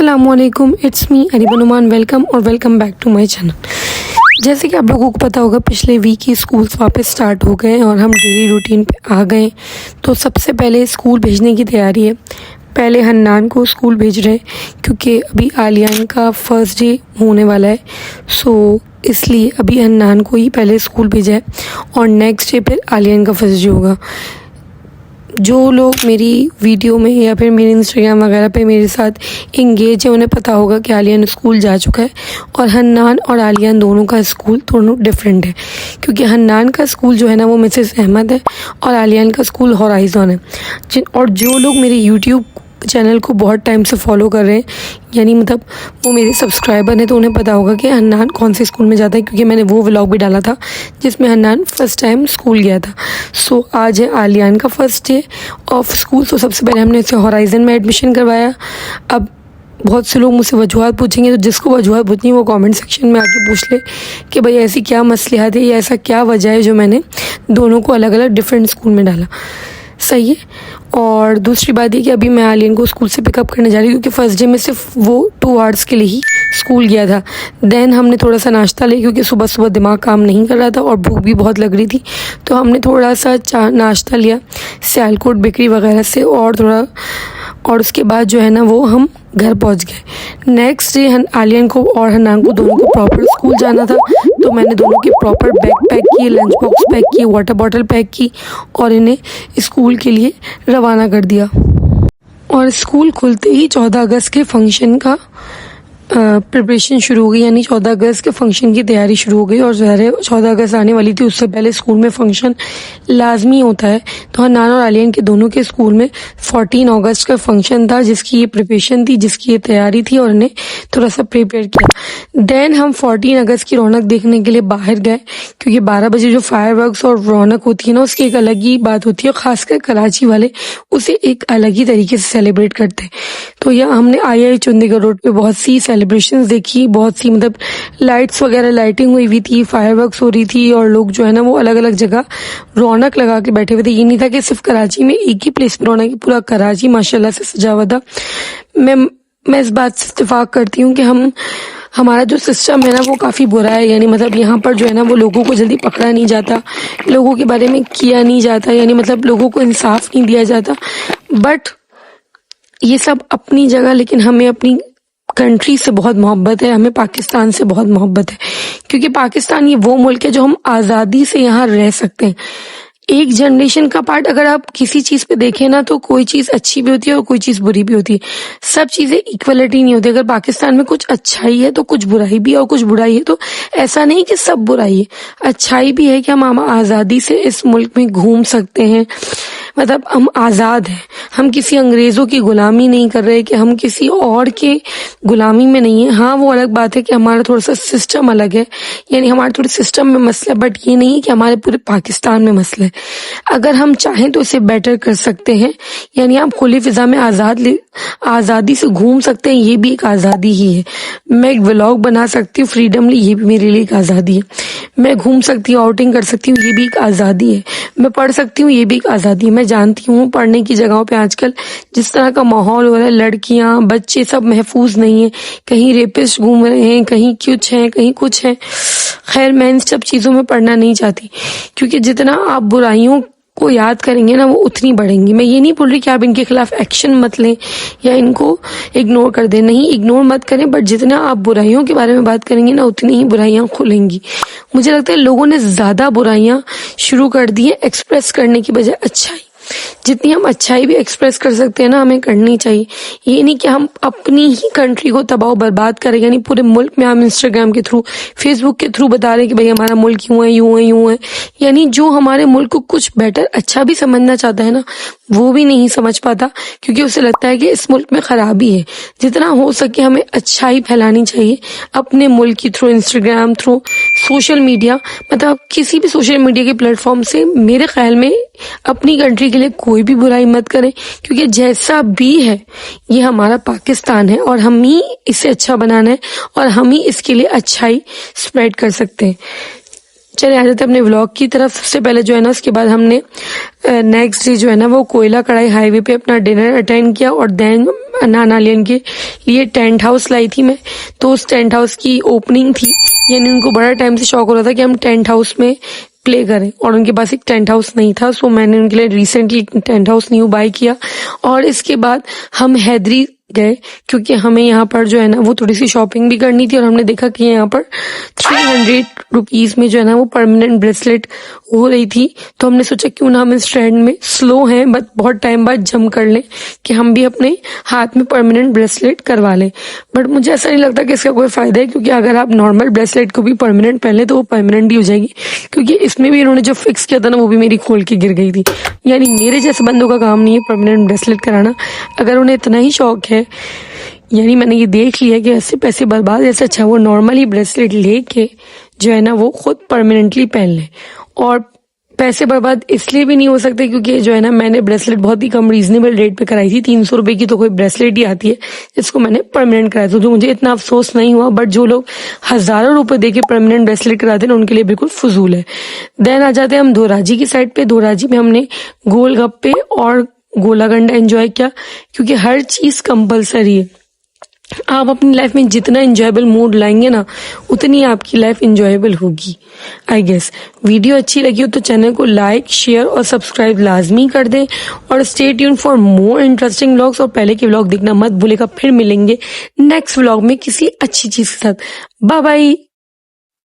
अस्सलामुअलैकुम, it's me Areeba Noman. Welcome और welcome back to my channel. जैसे कि आप लोगों को पता होगा, पिछले वीक ही स्कूल्स वापस स्टार्ट हो गए और हम डेली रूटीन पे आ गए। तो सबसे पहले स्कूल भेजने की तैयारी है। पहले हन्नान को स्कूल भेज रहे हैं क्योंकि अभी आलियान का फर्स्ट डे होने वाला है। सो इसलिए अभी हन्नान को ही पहले स्कूल भेजा है और नेक्स्ट डे फिर आलियान का फर्स्ट डे होगा। जो लोग मेरी वीडियो में या फिर मेरे इंस्टाग्राम वगैरह पे मेरे साथ इंगेज है, उन्हें पता होगा कि आलियान स्कूल जा चुका है और हन्नान और आलियान दोनों का स्कूल दोनों डिफरेंट है। क्योंकि हन्नान का स्कूल जो है ना वो मिसेस अहमद है और आलियान का स्कूल होराइज़न है। और जो लोग मेरे यूट्यूब चैनल को बहुत टाइम से फॉलो कर रहे हैं, यानी मतलब वो मेरे सब्सक्राइबर हैं, तो उन्हें पता होगा कि हन्नान कौन से स्कूल में जाता है, क्योंकि मैंने वो व्लॉग भी डाला था जिसमें हन्नान फर्स्ट टाइम स्कूल गया था। सो आज है आलियान का फर्स्ट डे ऑफ स्कूल। तो सबसे पहले हमने इसे होराइज़न में एडमिशन करवाया। अब बहुत से लोग मुझसे वजूहत पूछेंगे, तो जिसको वजूहत पूछनी है वो कमेंट सेक्शन में आके पूछ ले कि भाई ऐसी क्या मसलियात है या ऐसा क्या वजह है जो मैंने दोनों को अलग अलग डिफरेंट स्कूल में डाला। सही है। और दूसरी बात ये कि अभी मैं आलियान को स्कूल से पिकअप करने जा रही हूँ, क्योंकि फ़र्स्ट डे में सिर्फ वो 2 आवर्स के लिए ही स्कूल गया था। देन हमने थोड़ा सा नाश्ता लिया, क्योंकि सुबह सुबह दिमाग काम नहीं कर रहा था और भूख भी बहुत लग रही थी। तो हमने थोड़ा सा नाश्ता लिया सियालकोट बेकरी वगैरह से और उसके बाद जो है ना वो हम घर पहुंच गए। नेक्स्ट डे आलियान को और हन्नान को दोनों को प्रॉपर स्कूल जाना था, तो मैंने दोनों के प्रॉपर बैग पैक किए, लंच बॉक्स पैक किए, वाटर बॉटल पैक की और इन्हें स्कूल के लिए रवाना कर दिया। और स्कूल खुलते ही 14 अगस्त के फंक्शन का प्रिपरेशन शुरू हो गई, यानी 14 अगस्त के फंक्शन की तैयारी शुरू हो गई। और ज़ाहिर 14 अगस्त आने वाली थी, उससे पहले स्कूल में फंक्शन लाजमी होता है। तो हन्नान और आलियान के दोनों के स्कूल में 14 अगस्त का फंक्शन था, जिसकी ये प्रिपरेशन थी, जिसकी ये तैयारी थी और इन्हें थोड़ा सा प्रिपेयर किया। देन हम 14 अगस्त की रौनक देखने के लिए बाहर गए, क्योंकि 12 बजे जो फायरवर्क्स और रौनक होती है ना, उसकी एक अलग ही बात होती है। और ख़ासकर कराची वाले उसे एक अलग ही तरीके से सेलिब्रेट करते हैं। तो यह हमने आई चंडीगढ़ रोड पे बहुत सी सेलिब्रेशंस देखी, बहुत सी मतलब लाइट्स वगैरह लाइटिंग हुई हुई थी, फायरवर्क्स हो रही थी और लोग जो है ना वो अलग अलग जगह रौनक लगा के बैठे हुए थे। ये नहीं था कि सिर्फ कराची में एक ही प्लेस पे रौनक, पूरा कराची माशाल्लाह से सजा हुआ था। मैं इस बात से इत्तेफाक करती हूँ कि हमारा जो सिस्टम है ना वो काफ़ी बुरा है। यानी मतलब यहाँ पर जो है ना वो लोगों को जल्दी पकड़ा नहीं जाता, लोगों के बारे में किया नहीं जाता, यानी मतलब लोगों को इंसाफ नहीं दिया जाता। बट ये सब अपनी जगह, लेकिन हमें अपनी कंट्री से बहुत मोहब्बत है, हमें पाकिस्तान से बहुत मोहब्बत है, क्योंकि पाकिस्तान ये वो मुल्क है जो हम आज़ादी से यहाँ रह सकते हैं। एक जनरेशन का पार्ट अगर आप किसी चीज़ पे देखें ना, तो कोई चीज़ अच्छी भी होती है और कोई चीज़ बुरी भी होती है। सब चीज़ें इक्वलिटी नहीं होती। अगर पाकिस्तान में कुछ अच्छाई है तो कुछ बुराई भी है, और कुछ बुराई है तो ऐसा नहीं कि सब बुराई है। अच्छाई भी है कि हम आज़ादी से इस मुल्क में घूम सकते हैं, मतलब हम आज़ाद हैं। हम किसी अंग्रेज़ों की गुलामी नहीं कर रहे, कि हम किसी और के गुलामी में नहीं है। हाँ, वो अलग बात है कि हमारा थोड़ा सा सिस्टम अलग है, यानी हमारे थोड़े सिस्टम में मसला है, बट ये नहीं है कि हमारे पूरे पाकिस्तान में मसला है। अगर हम चाहें तो इसे बेटर कर सकते हैं, यानी हम खुली फिजा में आज़ादी से घूम सकते हैं, ये भी एक आज़ादी ही है। मैं एक व्लॉग बना सकती हूँ फ्रीडमली, ये भी मेरे लिए एक आज़ादी है। मैं घूम सकती हूँ, आउटिंग कर सकती हूँ, ये भी एक आज़ादी है। मैं पढ़ सकती हूँ, ये भी एक आज़ादी है। मैं जानती हूँ पढ़ने की जगहों पे आजकल जिस तरह का माहौल हो रहा है, लड़कियाँ बच्चे सब महफूज नहीं है, कहीं रेपिस्ट घूम रहे हैं, कहीं कुछ है, कहीं कुछ है। खैर, मैं इन सब चीज़ों में पढ़ना नहीं चाहती, क्योंकि जितना आप बुराइयों को याद करेंगे ना वो उतनी बढ़ेंगी। मैं ये नहीं बोल रही कि आप इनके खिलाफ एक्शन मत लें या इनको इग्नोर कर दें, नहीं, इग्नोर मत करें, बट जितना आप बुराइयों के बारे में बात करेंगे ना उतनी ही बुराइयां खुलेंगी। मुझे लगता है लोगों ने ज़्यादा बुराइयां शुरू कर दी है एक्सप्रेस करने की बजाय अच्छाई। जितनी हम अच्छाई भी एक्सप्रेस कर सकते हैं ना, हमें करनी चाहिए। ये नहीं कि हम अपनी ही कंट्री को तबाह बर्बाद करें, यानी पूरे मुल्क में हम इंस्टाग्राम के थ्रू, फेसबुक के थ्रू बता रहे हैं कि भाई हमारा मुल्क यूँ है, यूँ है, यूँ है। यानी जो हमारे मुल्क को कुछ बेटर अच्छा भी समझना चाहता है ना, वो भी नहीं समझ पाता, क्योंकि उसे लगता है कि इस मुल्क में खराबी है। जितना हो सके हमें अच्छाई फैलानी चाहिए अपने मुल्क की through, Instagram through, social media, मतलब किसी भी सोशल मीडिया के प्लेटफॉर्म से। मेरे ख्याल में अपनी कंट्री के लिए कोई भी बुराई मत करें, क्योंकि जैसा भी है ये हमारा पाकिस्तान है और हम ही इसे अच्छा बनाना है और हम ही इसके लिए अच्छाई स्प्रेड कर सकते हैं। चले आ जाते हैं अपने व्लॉग की तरफ। सबसे पहले जो है ना उसके बाद हमने नेक्स्ट डे जो है ना वो कोयला कढ़ाई हाईवे पे अपना डिनर अटेंड किया और देन नाना लियन के लिए टेंट हाउस लाई थी मैं। तो उस टेंट हाउस की ओपनिंग थी, यानी उनको बड़ा टाइम से शौक हो रहा था कि हम टेंट हाउस में प्ले करें और उनके पास एक टेंट हाउस नहीं था। सो मैंने उनके लिए recently tent house new buy किया और इसके बाद हम हैदरी गए क्योंकि हमें यहाँ पर जो है ना वो थोड़ी सी शॉपिंग भी करनी थी और हमने देखा कि यहाँ पर 300 रुपीज में जो है ना वो परमानेंट ब्रेसलेट हो रही थी। तो हमने सोचा क्यों ना हम इस ट्रेंड में स्लो हैं बट बहुत टाइम बाद जम कर लें कि हम भी अपने हाथ में परमानेंट ब्रेसलेट करवा लें। बट मुझे ऐसा नहीं लगता कि इसका कोई फायदा है, क्योंकि अगर आप नॉर्मल ब्रेसलेट को भी परमानेंट पहन लें तो वो परमानेंट ही हो जाएगी। क्योंकि इसमें भी इन्होंने जो फिक्स किया था ना वो भी मेरी खोल के गिर गई थी। यानी मेरे जैसे बंदों का काम नहीं है परमानेंट ब्रेसलेट कराना। अगर उन्हें इतना ही शौक है, यानी मैंने ये देख लिया कि ऐसे पैसे बर्बाद, ऐसे अच्छा वो नॉर्मली ब्रेसलेट लेके जो है ना वो खुद परमानेंटली पहन ले। और पैसे बर्बाद इसलिए भी नहीं हो सकते क्योंकि जो है ना मैंने ब्रेसलेट बहुत ही कम रीजनेबल रेट पे कराई थी। 300 रुपए की तो कोई ब्रेसलेट ही आती है जिसको मैंने परमानेंट कराया था। तो मुझे इतना अफसोस नहीं हुआ, बट जो लोग हजारों रुपए दे के परमानेंट ब्रेसलेट कराते हैं उनके लिए बिल्कुल फजूल है। देन आ जाते हैं हम धोराजी की साइड पे। धोराजी में हमने गोलगप्पे और गोला गंडा एंजॉय किया क्योंकि हर चीज कंपलसरी है। आप अपनी लाइफ में जितना इंजॉयबल मूड लाएंगे ना उतनी आपकी लाइफ इंजॉयबल होगी। आई गेस वीडियो अच्छी लगी हो तो चैनल को लाइक, शेयर और सब्सक्राइब लाजमी कर दें और stay tune for more interesting vlogs. और पहले के व्लॉग देखना मत भूलेगा। फिर मिलेंगे नेक्स्ट व्लॉग में किसी अच्छी चीज के साथ। Bye bye.